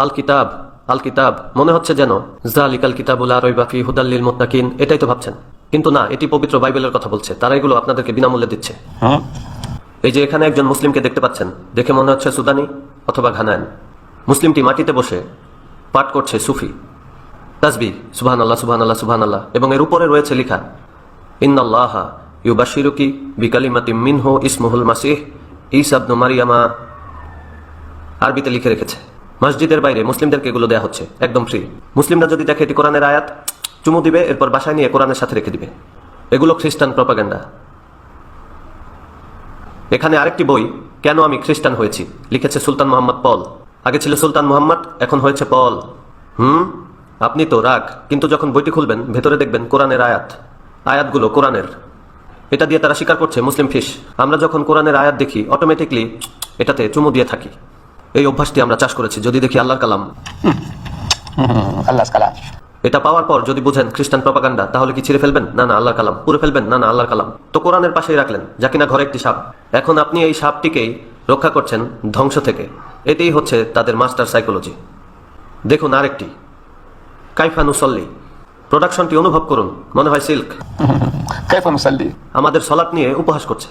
আল কিতাব আল কিতাব মনে হচ্ছে যেন যালিকাল কিতাবুল লা রাইবা ফিহি হুদাল লিল মুত্তাকিন, এটাই তো ভাবছেন, কিন্তু না, এটি পবিত্র বাইবেলের কথা বলছে। তারা এগুলো আপনাদেরকে বিনামূল্যে দিচ্ছে। এই যে এখানে একজন মুসলিমকে দেখতে পাচ্ছেন, দেখে মনে হচ্ছে সুদানি অথবা ঘানায়ন। মুসলিমটি মাটিতে বসে পাঠ করছে সুফি তাসবিহ, সুবহানাল্লাহ সুবহানাল্লাহ সুবহানাল্লাহ, এবং এর উপরে রয়েছে লেখা ইন্নাল্লাহা ইউবাশশিরুকি বিকালিমাতিম মিনহু ইসমুহুল মাসিহ ঈসা ইবনু মারইয়ামা। আরবিতে লিখে রেখেছে। মসজিদের বাইরে মুসলিমদেরকে এগুলো দেয়া হচ্ছে একদম ফ্রি। মুসলিমরা যদি দেখে এটি কোরআনের আয়াত, চুমু দিবে, এরপর বাসায় নিয়ে কোরআনের সাথে রেখে দিবে। এগুলো খ্রিস্টান প্রপাগান্ডা। এখানে আরেকটি বই, কেন আমি খ্রিস্টান হয়েছি, লিখেছে সুলতান মোহাম্মদ পল। আগে ছিল সুলতান মোহাম্মদ, এখন হয়েছে পল। আপনি তো রাগ, কিন্তু যখন বইটি খুলবেন ভেতরে দেখবেন কোরআনের আয়াত, আয়াতগুলো কোরআনের। এটা দিয়ে তারা স্বীকার করছে মুসলিম ফিশ। আমরা যখন কোরআনের আয়াত দেখি অটোমেটিকলি এটাতে চুমু দিয়ে থাকি। এই অভ্যাসটি আমরা চাষ করেছি। যদি দেখি আল্লাহর কালাম, আল্লাহর কালাম, এটা পাওয়ার পর যদি বুঝেন খ্রিস্টান প্রপাগান্ডা, তাহলে কি ছিঁড়ে ফেলবেন? না না, আল্লাহর কালাম। পুরো ফেলবেন? না না, আল্লাহর কালাম। তো কোরআনের পাশেই রাখলেন, যা কিনা ঘরে একটি সাপ। এখন আপনি এই সাপটিকেই রক্ষা করছেন ধ্বংস থেকে। এটাই হচ্ছে তাদের মাস্টার সাইকোলজি। দেখুন আরেকটি, কাইফা নুসল্লি। প্রোডাকশনটি অনুভব করুন, মনে হয় সিল্ক। কাইফা নুসাল্লি। আমাদের সলাত নিয়ে উপহাস করছে।